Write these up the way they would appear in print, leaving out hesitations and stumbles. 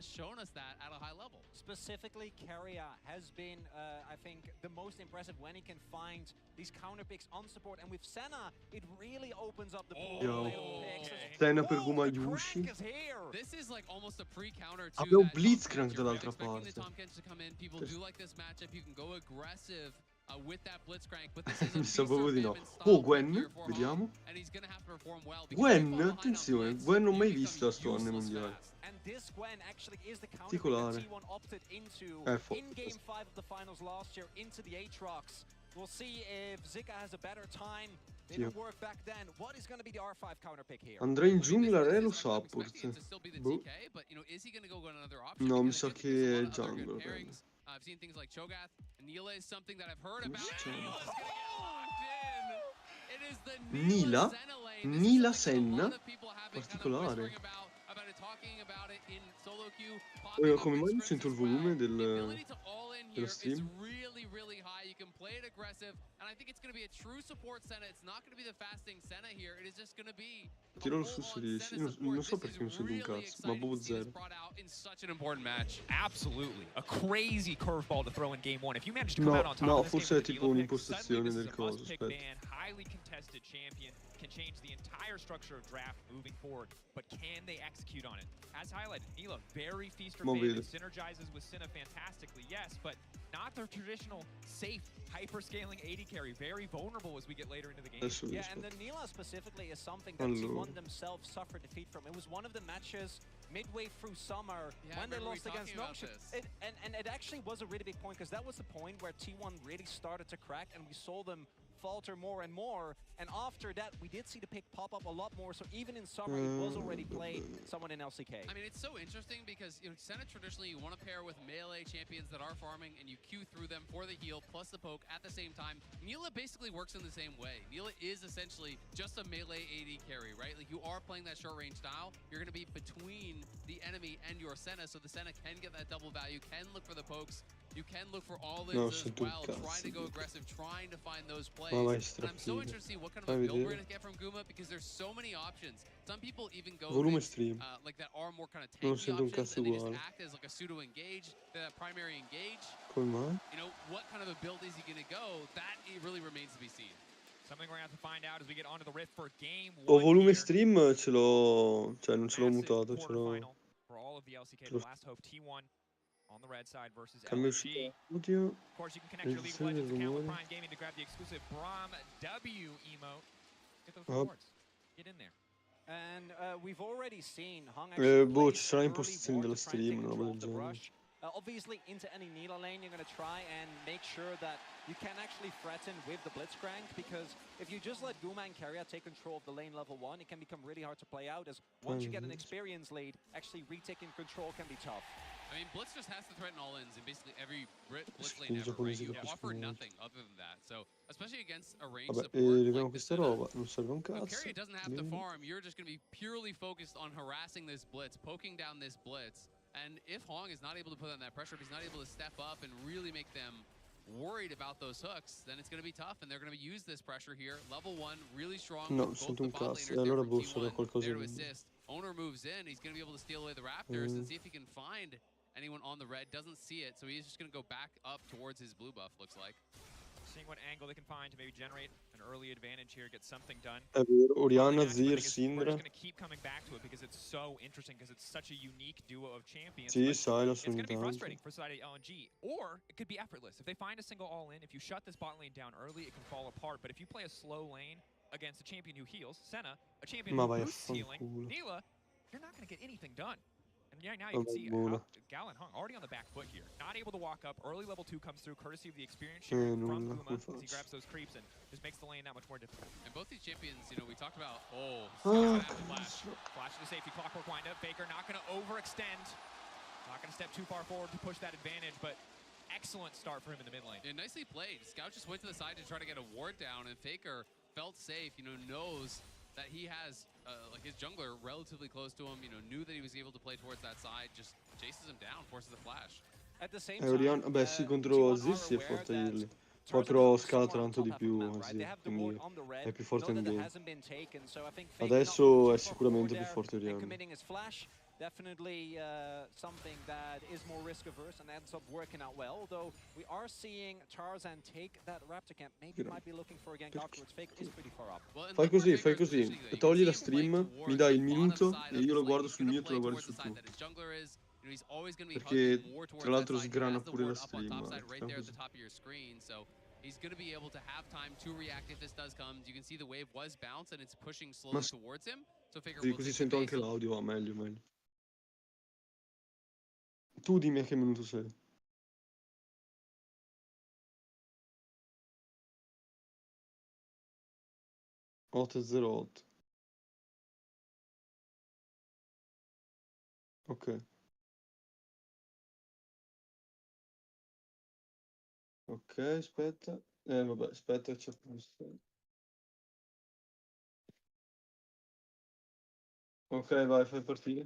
has shown us that at a high level. Specifically, Carrier has been, I think, the most impressive when he can find these counter picks on support. And with Senna, it really opens up the pool of available picks. Senna per Gumayushi. This is like almost a pre-counter to Abbiamo that Blitzcrank Tom Kench. dall'altra Expecting parte. the Tom Kench to come in. People do like this matchup. You can go aggressive with that Blitzcrank, but this is a Mi sa feast proprio or di no. famine style Oh, pick Gwen, here for vediamo. Hong, and he's gonna have to perform well because if you Gwen, fall behind on attenzione, Blitz, Gwen non you mai become vista sto anno useless mondiale. fast. And this Gwen actually is the counter pick Particolare. that T1 opted into in Game 5 of the finals last year into the Aatrox. We'll see if Zika has a better time. Didn't work back then. What is going to be the R5 counter pick here? Andrei in jungla e lo support. Boh. No, mi sa che è jungle. I've seen things like Cho'Gath, and Neela is something that I've heard about. Neela's gonna get locked in. It is the Nila? Senna lane. Nila This is something that a lot Senna? of people have been kind of Particolare. whispering about it, talking about it in solo queue. Popping up Come in mai non scripts sento il as well. volume The ability del... to all in dello here is stream? really, really high. You can play it aggressive, and I think it's going to be a true support Senna. It's not going to be the fasting Senna here. It is just going to be Tiro lo stesso di... Sì, non so perché non sento un cazzo, ma proprio zero. in such an important match. Absolutely. A crazy curveball to throw in game one. If you manage to come out on top No, of this forse è game tipo with the Neela pick, un'impostazione suddenly del this is a coso, must-pick aspetta. ban, highly contested champion, can change the entire structure of draft moving forward. But can they execute on it? As highlighted, Neela, very feast or famine, synergizes with Senna fantastically, yes, but not the traditional safe, hyper-scaling AD carry. Very vulnerable as we get later into the game. Yeah, and the Neela specifically is something that T1 themselves suffered defeat from. It was one of the matches midway through summer when they lost against Noxious. And it actually was a really big point because that was the point where T1 really started to crack and we saw them falter more and more. And after that, we did see the pick pop up a lot more. So even in summer, it was already played someone in LCK. I mean, it's so interesting because Senna traditionally you want to pair with melee champions that are farming and you queue through them for the heal plus the poke at the same time. Neela basically works in the same way. Neela is essentially just a melee AD carry, right? Like you are playing that short range style. You're going to be between the enemy and your Senna, so the Senna can get that double value, can look for the pokes. You can look for all this as well, trying to go aggressive, trying to find those plays. And I'm so interested to see what kind of a build we're going to get from Guma because there's so many options. Some people even go like that are more kind of tanky options and they just act as like a pseudo engage, that primary engage. You know, what kind of a build is he going to go? That really remains to be seen. Something we're going to have to find out as we get onto the rift for game O 1 volume here. stream ce l'ho... Cioè non ce l'ho mutato, ce l'ho... For all of the LCK, the last hope T1 on the red side versus Cambio LNG. audio. Of course, you can connect your League of Legends account with Prime Gaming to grab the exclusive Braum W emote. Get those rewards. Get in there. And we've already seen Hong boh, ci sarà impostazioni dello stream, una roba del genere. Obviously, into any Neela lane, you're going to try and make sure that you can actually threaten with the Blitzcrank, because if you just let Guma and Carrier take control of the lane level 1, it can become really hard to play out, as once you get an experience lead, actually retaking control can be tough. I mean, Blitz just has to threaten all ins in basically every Blitz lane ever, right? You offer nothing other than that. So, especially against a range support like questa roba, non serve un cazzo. Carrier doesn't have to farm. You're just going to be purely focused on harassing this Blitz, poking down this Blitz. And if Hong is not able to put on that pressure, if he's not able to step up and really make them worried about those hooks, then it's going to be tough, and they're going to use this pressure here. Level 1, really strong. No, sento un cazzo, e allora boh, sarà qualcosa there to assist. Owner moves in, he's going to be able to steal away the Raptors and see if he can find anyone on the red. Doesn't see it, so he's just going to go back up towards his blue buff, looks like. Seeing what angle they can find to maybe generate an early advantage here, get something done. È vero, Orianna, Zir, We're Syndra. just going to keep coming back to it because it's so interesting, because it's such a unique duo of champions. Sì, sai, lo it's sono going to be tanto. frustrating for side LNG, or it could be effortless. If they find a single all-in, if you shut this bot lane down early, it can fall apart. But if you play a slow lane against a champion who heals, Senna, a champion who boosts healing, Neela, you're not going to get anything done. And yeah, now you can see Gal and Hung already on the back foot here. Not able to walk up. Early level 2 comes through, courtesy of the experience share from Guma as he grabs those creeps and just makes the lane that much more difficult. And both these champions, you know, we talked about, Flash to safety, clockwork windup. Faker not going to overextend. Not going to step too far forward to push that advantage, but excellent start for him in the mid lane. Yeah, nicely played. Scout just went to the side to try to get a ward down, and Faker felt safe, you know, knows that he has like his jungler relatively close to him, you know, knew that he was able to play towards that side, just chases him down, forces the flash. At the same time, Orianna, beh sì, contro Zissi è forte Hilly. Poi però scala tanto di più, quindi è più forte in game. Adesso è sicuramente più forte Orianna. definitely something that is more risk averse and ends up working out well. Although we are seeing Tarzan take that Raptor camp, maybe might be looking for a gank afterwards. Faker is pretty far up. Fai così, fai così. Togli la stream, mi dai il minuto e io lo guardo sul mio e tu lo guardi sul tuo. Perché tra l'altro sgrana pure la stream. He's going to be able to have time to react if this does come. You can see the wave was bounced and it's pushing slowly towards him. So Faker sì, così sento anche l'audio, meglio, meglio. Tu dimmi a che minuto sei. 8:08. Ok. Ok, aspetta. Vabbè, aspetta, c'è questo. Ok, vai, fai partire.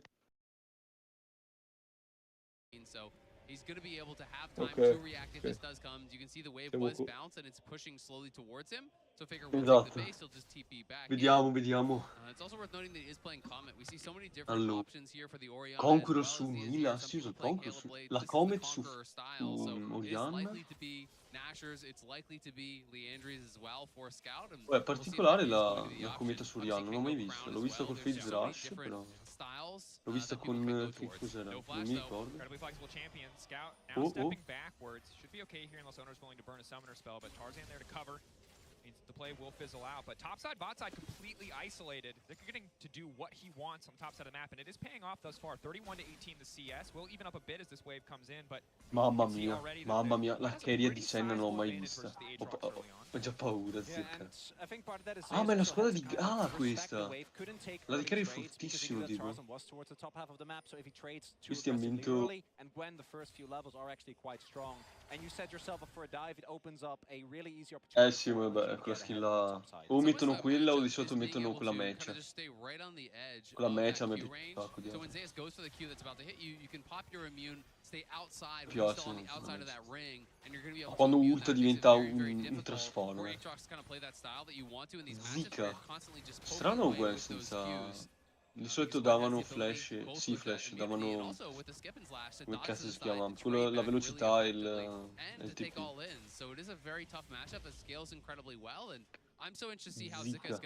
So he's going to be able to have time to react if this does come. You can see the wave was bounced and it's pushing slowly towards him. So Faker will take the base, he'll just TP back. Vediamo, vediamo. It's also worth noting that he is playing Comet. We see so many different options here for the Orion. Conqueror su Nila, sì, uso Conqueror su... La Comet su Orion. Nashers, it's likely to be Leandries as well for Scout. È particolare la cometa su Orion, non l'ho mai vista. L'ho vista col Phase Rush, però... L'ho vista con... che cos'era? Non mi ricordo. Incredibly flexible champion. Scout now stepping backwards. Should be okay here unless owner's willing to burn a summoner spell, but Tarzan there to cover. Means the play will fizzle out, but topside, botside completely isolated. They're getting to do what he wants on the top side of the map, and it is paying off thus far. 31-18 the CS. Will even up a bit as this wave comes in, but mamma mia, la carriera di Senna non l'ho mai vista. Ho già paura, zecca. Ah, ma è la squadra di... Ah, questa! La di carry è fortissimo, tipo. Questi hanno vinto... sì, vabbè, quella skill là... O mettono quella o di solito mettono quella match. Quella match a me piace un sacco, quando ult diventa un transformer. Zika. Strano Gwen senza... Di solito davano flash, sì flash, davano... come cazzo si chiama? Quello, la velocità e il TP. Zika.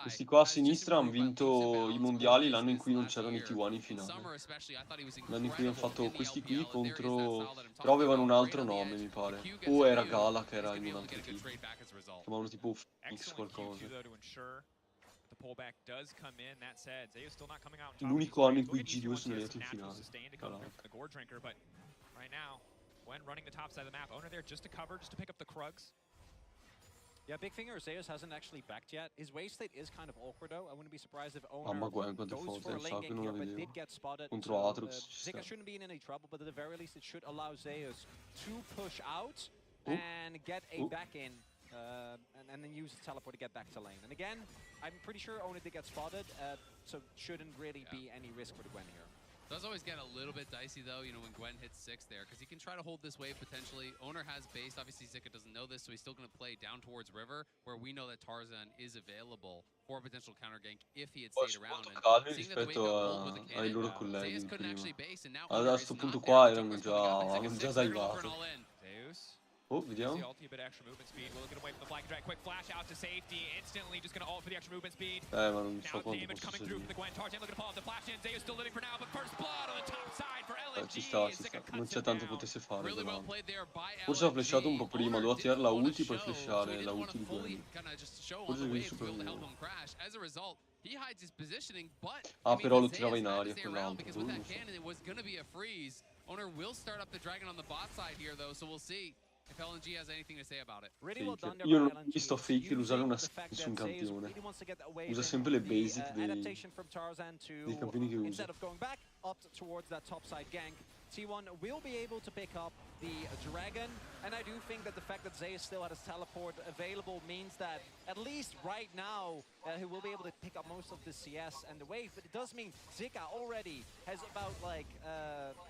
Questi qua a sinistra hanno vinto i mondiali l'anno in cui non c'erano i T1 in finale. L'anno in cui hanno fatto questi qui contro... però avevano un altro nome, mi pare. O era Gala che era in un altro team. Chiamavano tipo Phoenix qualcosa. L'unico anno in cui G2 sono arrivati in finale. Yeah, Big Finger Zeus hasn't actually backed yet. His wave state is kind of awkward though. I wouldn't be surprised if Owner goes for a lane gank here, but did get spotted. So, Zika shouldn't be in any trouble, but at the very least it should allow Zeus to push out and get a back in. And then use the teleport to get back to lane. And again, I'm pretty sure Owner did get spotted, so shouldn't really be any risk for the Gwen here. Does always get a little bit dicey though, you know, when Gwen hits 6 there, because he can try to hold this wave potentially. Owner has base, obviously Zika doesn't know this, so he's still going to play down towards River, where we know that Tarzan is available for a potential counter gank if he had stayed around. Calmi rispetto ai loro colleghi prima. A questo punto qua avevano già salvato. Oh, vediamo. Ma non so quanto posso servire. Ci sta. Non c'è tanto potesse fare. Forse ha flashato un po' prima, doveva tirare la ulti per flashare la ulti di Gwen. Forse quindi super buono. Ah, però lo tirava in aria quell'altro. Owner will start up the dragon on the bot side here though, so we'll see if LNG has anything to say about it. Io non ho visto Fake usare una skill su un campione. Usa sempre le basic dei campioni che usa. T1 will be able to pick up the dragon, and I do think that the fact that Zeus still had his teleport available means that at least right now he will be able to pick up most of the CS and the wave, but it does mean Zika already has about like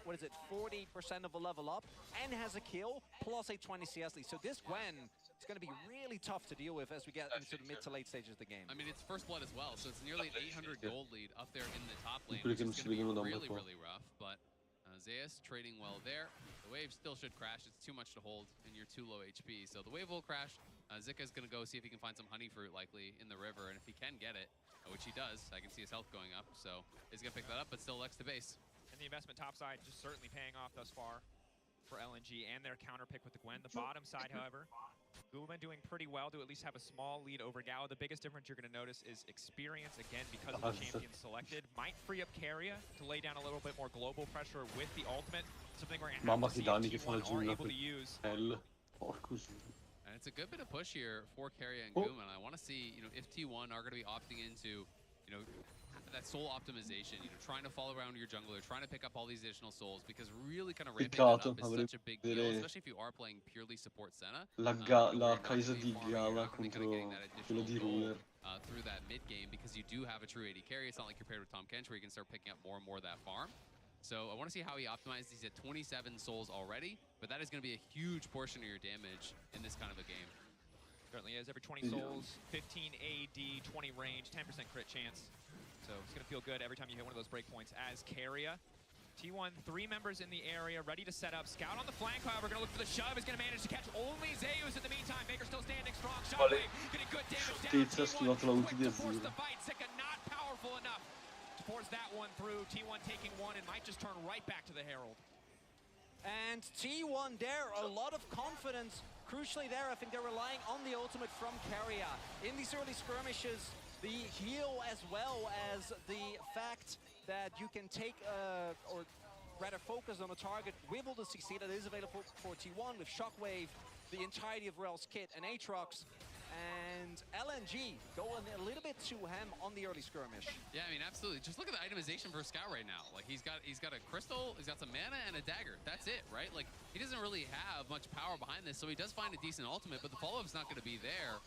what is it, 40% of a level up, and has a kill, plus a 20 CS lead. So this Gwen is going to be really tough to deal with as we get into the mid to late stages of the game. I mean, it's first blood as well, so it's nearly an 800 gold lead up there in the top lane, which is going to be really, really rough. But Zeus trading well there. The wave still should crash. It's too much to hold, and you're too low HP. So the wave will crash. Zika's going to go see if he can find some honey fruit, likely, in the river. And if he can get it, which he does, I can see his health going up. So he's going to pick that up, but still Lex to base. And the investment topside just certainly paying off thus far for LNG and their counter pick with the Gwen. The bottom side, however, Guma doing pretty well to at least have a small lead over Gala. The biggest difference you're going to notice is experience, again, because of the champion selected. Might free up Keria to lay down a little bit more global pressure with the ultimate. Something we're going to have to see if T1 are able to use. And it's a good bit of push here for Keria and Guma. And I want to see, if T1 are going to be opting into, that soul optimization, trying to follow around your jungler, trying to pick up all these additional souls, because really kind of ramping that up is such a big deal, especially if you are playing purely support Senna. La Kai'Sa di Gala contro quello di Ruler. Through that mid game, because you do have a true AD carry. It's not like you're paired with Tom Kench where you can start picking up more and more of that farm. So I want to see how he optimizes. He's at 27 souls already, but that is going to be a huge portion of your damage in this kind of a game. Certainly is. Every 20 souls, 15 AD, 20 range, 10% crit chance. So it's going to feel good every time you hit one of those breakpoints as Keria. T1, 3 members in the area, ready to set up. Scout on the flank, however, going to look for the shove. Is going to manage to catch only Zeus in the meantime. Baker still standing strong. Shockwave getting good damage down. T1 quick to force the fight. Sika not powerful enough to force that one through. T1 taking one and might just turn right back to the Herald. And T1 there, a lot of confidence. Crucially there, I think they're relying on the ultimate from Keria. In these early skirmishes, the heal as well as the fact that you can take, or rather focus on a target with all the CC that is available for T1 with Shockwave, the entirety of Rel's kit and Aatrox. And LNG going a little bit too ham on the early skirmish. Yeah, I mean, absolutely. Just look at the itemization for Scout right now. Like, he's got a crystal, he's got some mana and a dagger. That's it, right? Like, he doesn't really have much power behind this, so he does find a decent ultimate, but the follow-up's not going to be there.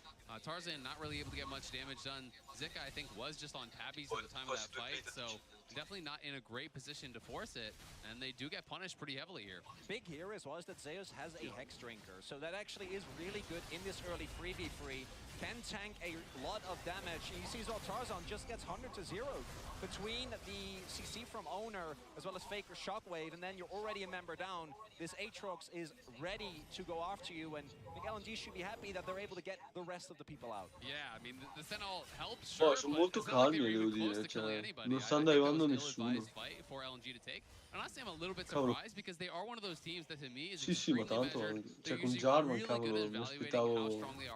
Tarzan not really able to get much damage done. Zika, I think, was just on tabbies at the time of that fight, so definitely not in a great position to force it, and they do get punished pretty heavily here. Big here as well is that Zeus has a Hex Drinker, so that actually is really good in this early 3v3. Can tank a lot of damage. You see as well, Tarzan just gets 100 to 0 between the CC from Owner as well as Faker Shockwave, and then you're already a member down. This Aatrox is ready to go after you, and I think LNG should be happy that they're able to get the rest of the people out. Yeah, I mean, the Sentinel helps, sure, sono molto calmi, devo dire, cioè, non stanno arrivando nessuno. For LNG to take. And honestly, I'm a little bit surprised because they are one of those teams that to me is sì, ma tanto, cioè con Jarvan, cavolo, mi aspettavo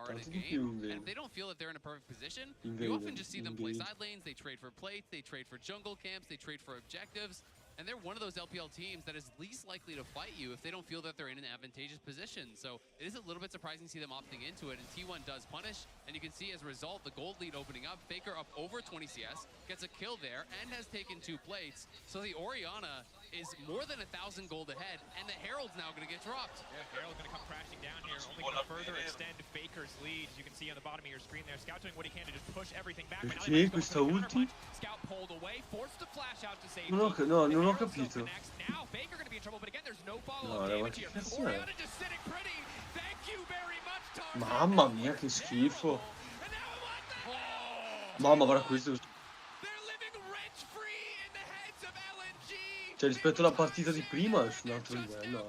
tanto di più invece. And if they don't feel that they're in a perfect position, you often just see them play side lanes, they trade for plates, they trade for jungle camps, they trade for objectives. And they're one of those LPL teams that is least likely to fight you if they don't feel that they're in an advantageous position. So it is a little bit surprising to see them opting into it, and T1 does punish. And you can see as a result, the gold lead opening up. Faker up over 20 CS, gets a kill there, and has taken 2 plates. So the Orianna is more than 1,000 gold ahead, and the Herald's now going to get dropped. Yeah, Herald's going to come crashing down here, only going to further extend Faker's lead. As you can see on the bottom of your screen there, Scout doing what he can to just push everything back. Perché questa ulti? Scout pulled away, forced to flash out to save. Non ho capito. Now Faker going to be in trouble, but again, there's no follow-up damage here. Orianna just sitting pretty. Thank you very much, Tarzan. Mamma mia, che schifo. Mamma, guarda questo. Cioè, rispetto alla partita di prima è un altro livello.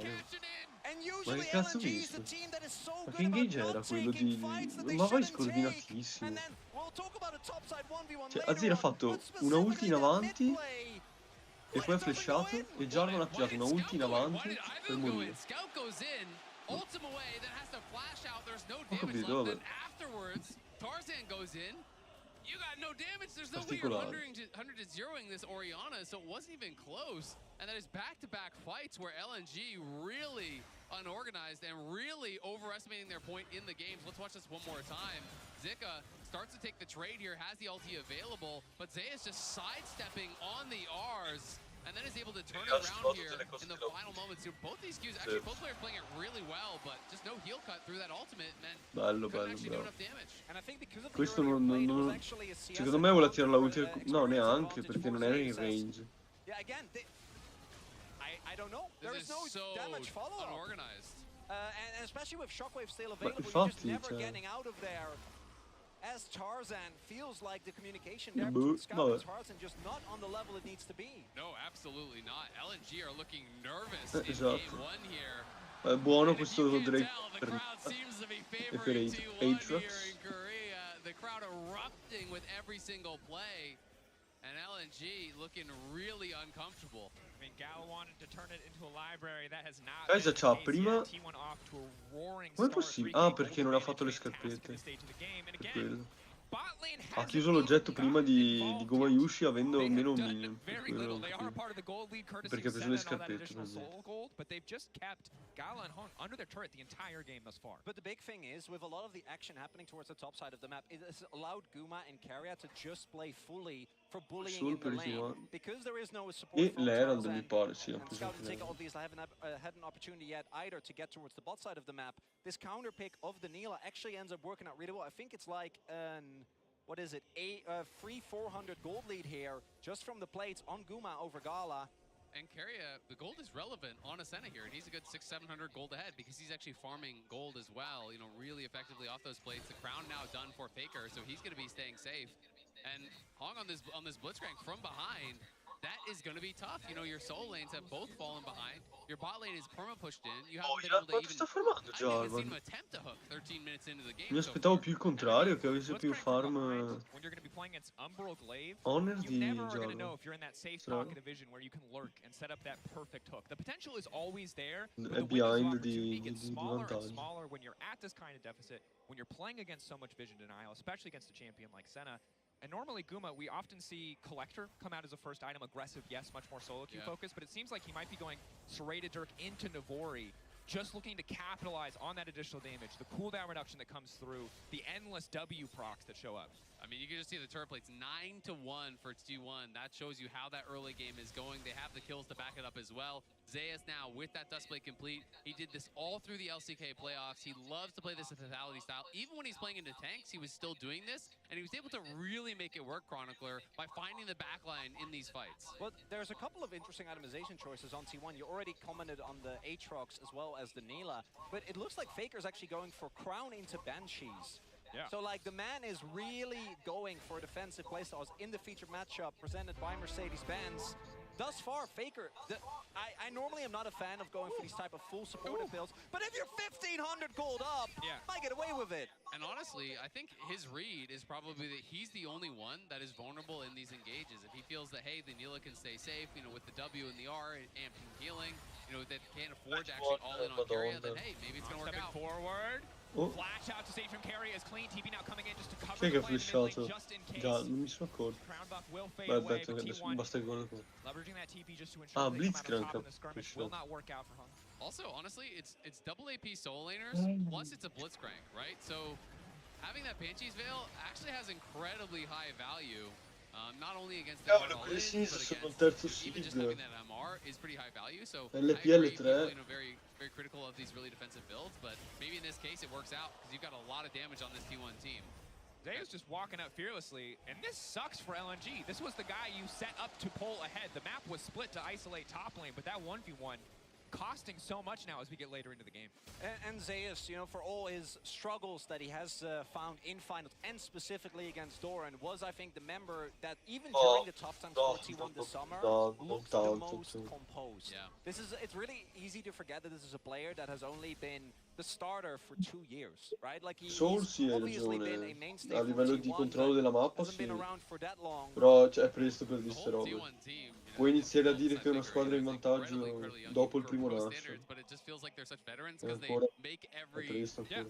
Ma che cazzo ho visto? Ma che engage era quello di... Ma vai scordinatissimo. Cioè, Azir ha fatto una ulti in avanti e poi ha flashato e Jarvan ha tirato una ulti in avanti per morire. Ho capito, vabbè. You got no damage. There's no way you're 100 to zeroing this Orianna, so it wasn't even close. And that is back-to-back fights where LNG really unorganized and really overestimating their point in the games. Let's watch this one more time. Zika starts to take the trade here, has the ulti available, but Zeus just sidestepping on the Rs. And then is able to turn it around here in the final moments. Both these Qs, actually, both players playing it really well, but just no heal cut through that ultimate meant couldn't actually do enough damage. Questo non... Secondo me vuole tirare la ulti... No, neanche, perché non era in range. I don't know. There is no damage follow-up. Unorganized. And especially with Shockwave still available, you're just never getting out of there. As Tarzan feels like the communication there between Scout and Tarzan just not on the level it needs to be. No, absolutely not. LNG are looking nervous in game one here. È buono questo Drake the crowd seems to be favoring T1 here in Korea. The crowd erupting with every single play. And LNG looking really uncomfortable. I mean, Gal wanted to turn it into a library. That has not Kaisa c'ha prima... T1 off to a roaring Come è possibile? Ah, perché non ha fatto le scarpette. Per quello. Ha chiuso l'oggetto prima di Goma Yushi avendo meno un minion. Perché ha preso le scarpette. But they've just kept Gala and Hong under their turret the entire game thus far. But the big thing is, with a lot of the action happening towards the top side of the map, it has allowed Guma and Carrier to just play fully for bullying in the lane. Because there is no support from l'Herald mi pare, sì, and Scout and Taker obviously haven't had an opportunity yet either to get towards the bot side of the map. This counter pick of the Neela actually ends up working out really well. I think it's like what is it, a free 400 gold lead here, just from the plates on Guma over Gala. And Carrier, the gold is relevant on Ascena here, and he's a good 600-700 gold ahead because he's actually farming gold as well, you know, really effectively off those plates. The crown now done for Faker, so he's going to be staying safe. And Hong on this Blitzcrank from behind, that is going to be tough. You know, your soul lanes have both fallen behind. Your bot lane is perma-pushed in. You haven't been able to even... sta fermando già, seen him attempt to hook 13 minutes into the game. Mi aspettavo più il contrario, che avesse più farm When you're going to be playing against Umbral Glaive, honor you di never are going to Giallo. know if you're in that safe pocket of vision where you can lurk and set up that perfect hook. The potential is always there, but È the windows of behind opportunity di get smaller and vantaggio. smaller when you're at this kind of deficit, when you're playing against so much vision denial, especially against a champion like Senna. And normally Guma, we often see Collector come out as a first item, aggressive, yes, much more solo queue focused, but it seems like he might be going Serrated Dirk into Navori, just looking to capitalize on that additional damage, the cooldown reduction that comes through, the endless W procs that show up. I mean, you can just see the turret plates 9-1 for T1. That shows you how that early game is going. They have the kills to back it up as well. Zeus now with that Dustblade complete. He did this all through the LCK playoffs. He loves to play this Lethality style. Even when he's playing into tanks, he was still doing this, and he was able to really make it work, Chronicler, by finding the backline in these fights. Well, there's a couple of interesting itemization choices on T1. You already commented on the Aatrox as well as the Neela, but it looks like Faker's actually going for Crown into Banshees. Yeah. So, like, the man is really going for defensive playstyles in the featured matchup presented by Mercedes-Benz. Thus far, Faker, I normally am not a fan of going for these type of full supportive builds, but if you're 1,500 gold up, might get away with it. And honestly, I think his read is probably that he's the only one that is vulnerable in these engages. If he feels that, hey, the Neela can stay safe, you know, with the W and the R and amping healing, you know, that can't afford to actually all in on Carrier, then hey, maybe it's going to work out. Forward. Oh. Flash out to save from Carry as clean TP now coming in just to cover Chi è che ha the play in the mid flashato? lane just in case. Già, non mi sono accorto. Crown buff will fade Beh, away, detto but che adesso T1 basta che guarda qua. leveraging that TP just to ensure they come out on top in the skirmish will not work out for Hung. Also, honestly, it's double AP soul laners, plus it's a Blitzcrank, right? So having that Banshee's Veil actually has incredibly high value. Not only against the Cavolo, quelli sinistra sono il terzo even just seed. having that MR is pretty high value. So LPL 3. people, you know, very critical of these really defensive builds, but maybe in this case it works out because you've got a lot of damage on this T1 team. Zeus just walking out fearlessly, and this sucks for LNG. This was the guy you set up to pull ahead. The map was split to isolate top lane, but that 1v1 costing so much now as we get later into the game. And Zeus, you know, for all his struggles that he has found in finals, and specifically against Doran, was, I think, the member that even during the tough times for T1 this summer, looked the most composed. Yeah. It's really easy to forget that this is a player that has only been the starter for 2 years, right? Like he's obviously been a mainstay a livello di controllo della mappa, hasn't been around for that long. Però è presto per dire queste robe. Puoi iniziare a dire che è una squadra in vantaggio dopo il primo rush. But it just feels like they're such veterans because they make every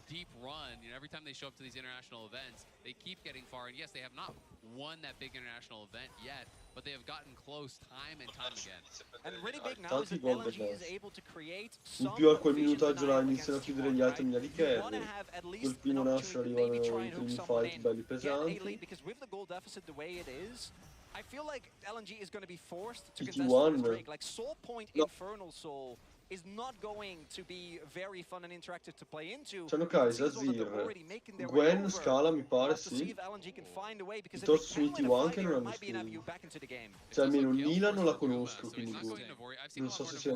deep run. You know, every time they show up to these international events, they keep getting far. And yes, they have not won that big international event yet, but they have gotten close time and time again. And really big now is that LNG is able to create in più a quel minutaggio là iniziano a chiudere gli item di carry. Col primo rush arrivano i primi fight belli pesanti. Because with the goal deficit the way it is, I feel like LNG is going to be forced to PT1 contest with Drake. Like Soul Point Infernal Soul is not going to be very fun and interactive to play into. C'hanno Kai'Sa, Zir, Gwen, Scala mi pare, sì. Piuttosto su ET1 che non hanno screen. Cioè almeno Nila non la conosco, quindi boh. Non so se sia...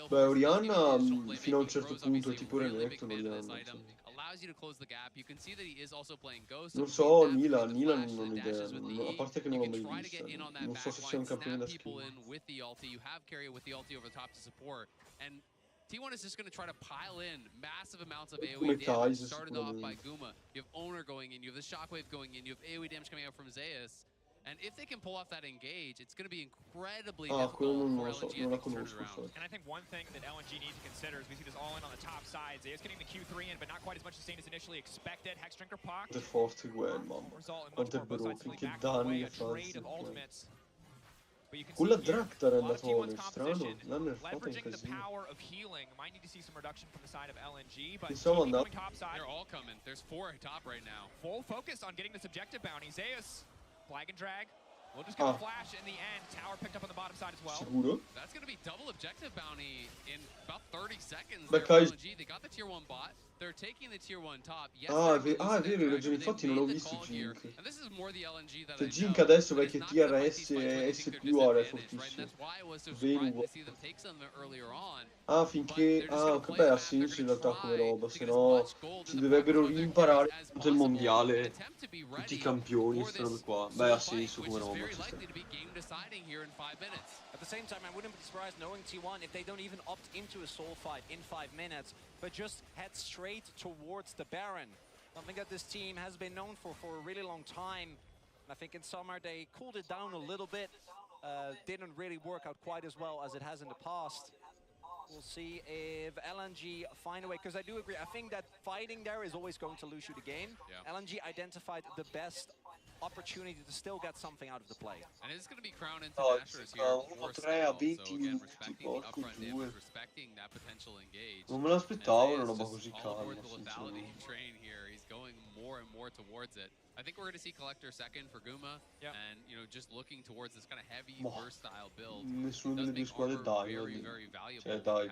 Beh, Orianna fino a un certo punto è tipo Renekton, Orianna. Cioè. Non so, Nila non ho idea, a parte che non l'ho mai vista, non so se sia un campione da skill. T1 is just going to try to pile in massive amounts of AoE Come damage, Kai'Sa, started off by Guma. You have Owner going in, you have the Shockwave going in, you have AoE damage coming out from Zeus. And if they can pull off that engage, it's going to be incredibly difficult for LNG to turn around. And I think one thing that LNG needs to consider is we see this all in on the top side. Zeus getting the Q3 in, but not quite as much sustained as initially expected. Hex Drinker Pock. Quanto è forte Gwen, mamma. Quanto è broken, che danni che fa con la Draktar è andato on, strano. L'hanno nerfato un casino. Pensavo andato. They're all coming. There's 4 top right now. Full focus on getting this objective bounty. Zeus, flag and drag. We'll just get a flash in the end. Tower picked up on the bottom side as well. Sicuro? That's going to be double objective bounty in about 30 seconds. LNG, they got the tier 1 bot. They're taking the tier 1 top. Yes, è vero, hai ragione, infatti non ho visto Jink. And this is more the LNG that cioè Jink adesso vecchio TRS e SQ ora è fortissimo. Venu. Finché... beh, ha senso in realtà come roba, se no si dovrebbero rimparare tutto il mondiale, tutti i campioni, queste robe qua. Beh, ha senso come roba. At the same time, I wouldn't be surprised knowing T1 if they don't even opt into a soul fight in 5 minutes, but just head straight towards the Baron. Something that this team has been known for a really long time. And I think in summer they cooled it down a little bit. Didn't really work out quite as well as it has in the past. We'll see if LNG find a way, because I do agree. I think that fighting there is always going to lose you the game. Yeah. LNG identified the best opportunity to still get something out of the play. And it's going to be crowned into Asher's here. 1-3 minuti, porco due. Non me l'aspettavo una roba così calma, sinceramente. He's going more and more towards it. I think we're going to see Collector second for Guma, and just looking towards this kind of heavy, versatile build. Nessuno delle due squadre dai, cioè dai,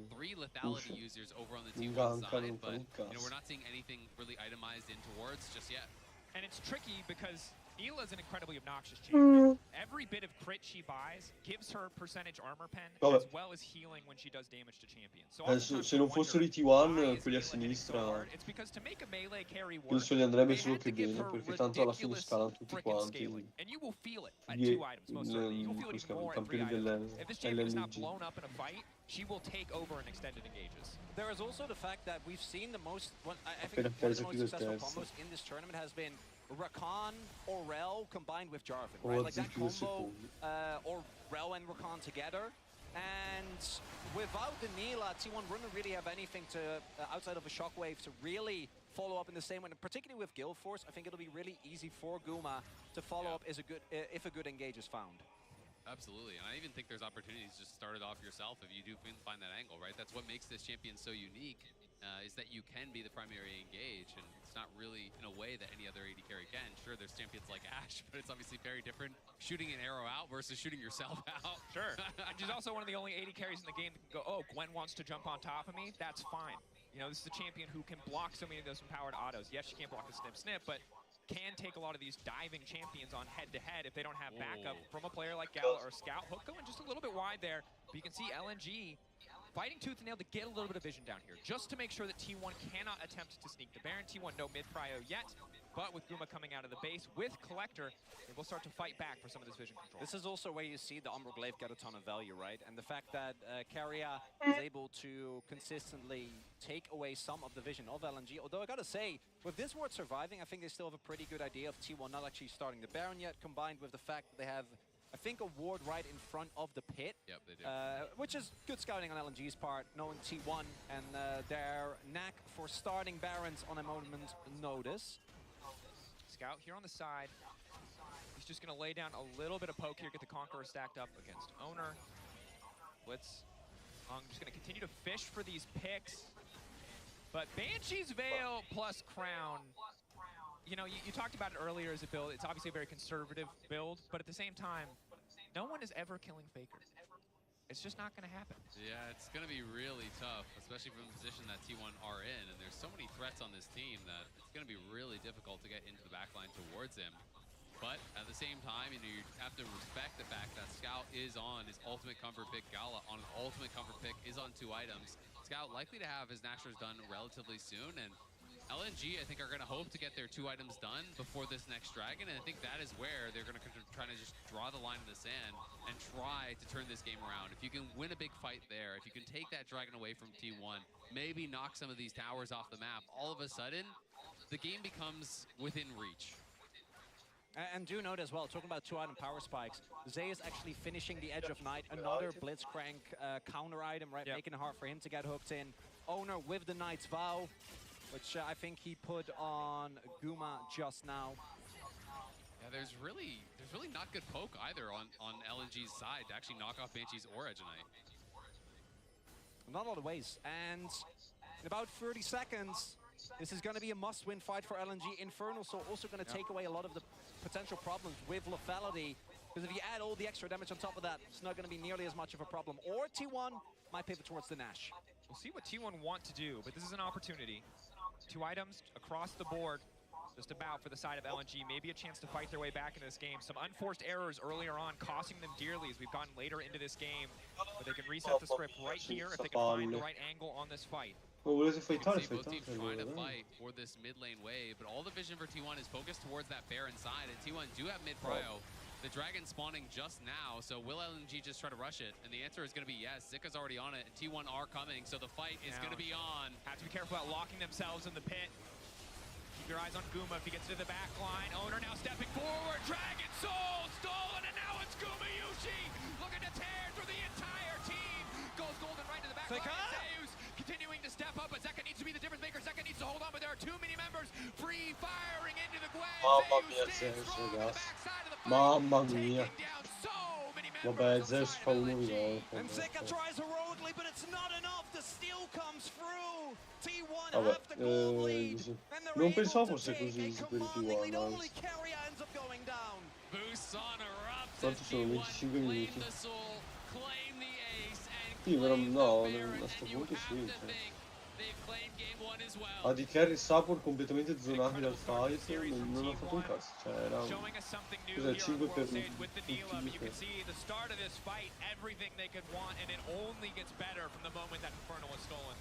3 lethality users over on the T1 side, but we're not seeing anything really itemized in towards just yet. And it's tricky because Neela's an incredibly obnoxious champion. Every bit of crit she buys gives her percentage armor pen as well as healing when she does damage to champions. So se non fossero i T1, quelli a sinistra, penso gli andrebbe solo che bene, perché tanto alla fine scalano tutti quanti. I campioni dell'LNG. She will take over in extended engages. There is also the fact that we've seen the most, I think one of the most successful combos in this tournament has been Rakan or Rel combined with Jarvan, right? Like that combo, or Rel and Rakan together. And without the Neela, T1 wouldn't really have anything to, outside of a Shockwave, to really follow up in the same way. And particularly with Guild Force, I think it'll be really easy for Guma to follow up if a good engage is found. Absolutely, and I even think there's opportunities to just start it off yourself if you do find that angle, right? That's what makes this champion so unique, is that you can be the primary engage, and it's not really in a way that any other AD carry can. Sure, there's champions like Ashe, but it's obviously very different shooting an arrow out versus shooting yourself out. Sure, and she's also one of the only AD carries in the game that can go, oh, Gwen wants to jump on top of me, that's fine. This is a champion who can block so many of those empowered autos. Yes, she can't block the snip, but can take a lot of these diving champions on head-to-head if they don't have backup from a player like Gala or Scout. Hook going just a little bit wide there, but you can see LNG fighting tooth and nail to get a little bit of vision down here, just to make sure that T1 cannot attempt to sneak the Baron. T1 no mid-prio yet, but with Guma coming out of the base with Collector, they will start to fight back for some of this vision control. This is also where you see the Umbral Glaive get a ton of value, right? And the fact that Keria is able to consistently take away some of the vision of LNG, although I gotta say, with this ward surviving, I think they still have a pretty good idea of T1 not actually starting the Baron yet, combined with the fact that they have, I think, a ward right in front of the pit. Yep, they do. Which is good scouting on LNG's part, knowing T1 and their knack for starting Barons on a moment's notice. Scout here on the side. He's just going to lay down a little bit of poke here, get the Conqueror stacked up against Owner. Blitz. I'm just going to continue to fish for these picks. But Banshee's Veil plus Crown, you talked about it earlier as a build. It's obviously a very conservative build, but at the same time, no one is ever killing Faker. it's just not going to happen. Yeah, it's going to be really tough, especially from the position that T1 are in. And there's so many threats on this team that it's going to be really difficult to get into the backline towards him. But at the same time, you have to respect the fact that Scout is on his ultimate comfort pick. Gala on an ultimate comfort pick is on 2 items. Scout likely to have his Nashers done relatively soon, and LNG, I think, are going to hope to get their 2 items done before this next Dragon, and I think that is where they're going to try to just draw the line in the sand and try to turn this game around. If you can win a big fight there, if you can take that Dragon away from T1, maybe knock some of these towers off the map, all of a sudden, the game becomes within reach. And do note as well, talking about 2-item power spikes, Zay is actually finishing the Edge of Night, another Blitzcrank counter item, right? Yep. Making it hard for him to get hooked in. Owner with the Knight's Vow, which I think he put on Guma just now. Yeah, there's really not good poke either on LNG's side to actually knock off Banshees or Edge of Night. Not a lot of ways. And in about 30 seconds, this is going to be a must-win fight for LNG. Infernal Soul also going to take away a lot of the potential problems with lethality, because if you add all the extra damage on top of that, it's not going to be nearly as much of a problem. Or T1 might pivot towards the Nash. We'll see what T1 want to do, but this is an opportunity. 2 items across the board, just about for the side of LNG. Maybe a chance to fight their way back into this game. Some unforced errors earlier on, costing them dearly as we've gotten later into this game. But they can reset the script right here if they can find the right angle on this fight. Both teams trying to fight for this mid lane wave, but all the vision for T1 is focused towards that Baron side, and T1 do have mid prio. The Dragon spawning just now, so will LNG just try to rush it? And the answer is going to be yes. Zika's already on it, and T1 are coming, so the fight is going to be on. Have to be careful about locking themselves in the pit. Keep your eyes on Guma if he gets to the back line. Owner now stepping forward. Dragon Soul stolen, and now it's Guma Yushi looking to tear through the entire team. Goes golden right to the back line. Zeus continuing to step up, but Zeka needs to be the difference maker. Zeka needs to hold on, but there are too many members free firing into the Gwen. Mamma mia, Zeus, ragazzi. Mamma mia. Vabbè, Zeus fa uno di loro. And Zeka tries heroically, but it's not enough. The steal comes through. T1 Vabbè, have the gold lead. non pensavo fosse così per T1. Quanto sono? 25 minuti. Sì, però no, a sto punto sì. AD Carry Support completamente zonati dal fight, non ha fatto un cazzo, cioè era cos'è, 5 per tutti.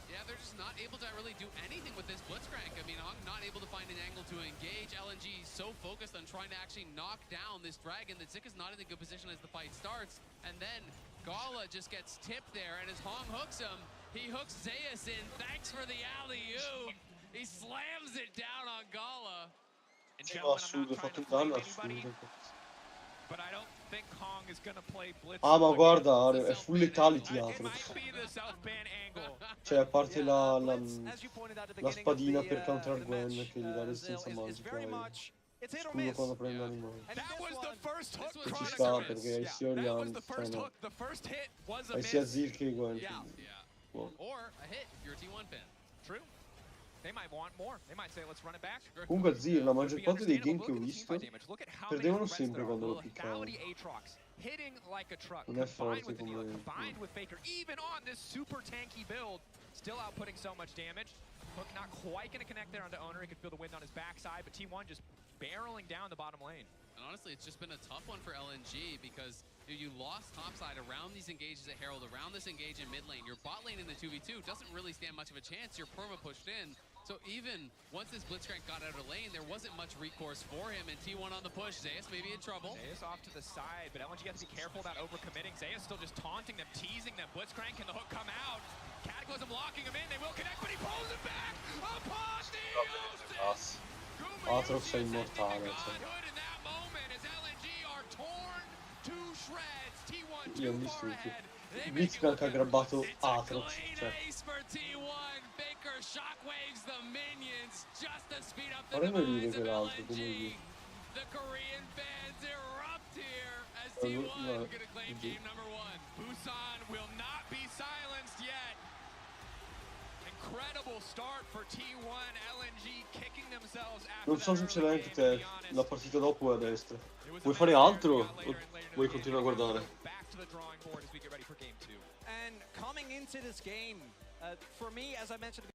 Yeah, they're just not able to really do anything with this Blitzcrank. I mean, I'm not able to find an angle to engage. LNG is so focused on trying to actually knock down this Dragon that Zika's not in a good position as the fight starts. And then Gala just gets tipped there, and as Hong hooks him, he hooks Zeus in. Thanks for the alley-oop. He slams it down on Gala. Sì, ma assurdo, ha fatto un danno assurdo. But I don't think Hong is gonna play Blitz. Ah, ma guarda, è full lethality Atrox. Cioè, a parte la spadina per counter Gwen che gli dà resistenza magica. Scudo quando prende animali. E ci sta perché hai sia Orion, hai sia Zir che Gwen. Or a hit if you're a T1 fan. True. They might want more. They might say, let's run it back. Comunque Zir, la maggior parte dei game che ho visto perdevano sempre quando lo piccavano. Hitting like a truck, non è combined forte with come... combined with Faker, even on this super tanky build, still outputting so much damage. Hook not quite going to connect there onto Owner. He could feel the wind on his backside, but T1 just barreling down the bottom lane. And honestly, it's just been a tough one for LNG because you lost topside around these engages at Herald, around this engage in mid lane. Your bot lane in the 2v2 doesn't really stand much of a chance. Your perma pushed in. So even once this Blitzcrank got out of lane, there wasn't much recourse for him, and T1 on the push. Zeus may be in trouble. Zeus off to the side, but LNG has to be careful about overcommitting. Zeus still just taunting them, teasing them. Blitzcrank, can the hook come out? Cataclysm locking him in, they will connect, but he pulls him back upon the Atrox è immortale, cioè. Io ho visto il Blitzcrank ha grabbato Atrox, cioè. Faremo ridere quell'altro, come dire. Busan will not be silenced yet. Incredible start for T1, LNG kicking themselves after. Non so sinceramente te, la partita dopo è a destra. Vuoi fare altro o vuoi continuare a guardare? to the drawing board as we get ready for game 2. And coming into this game, for me, as I mentioned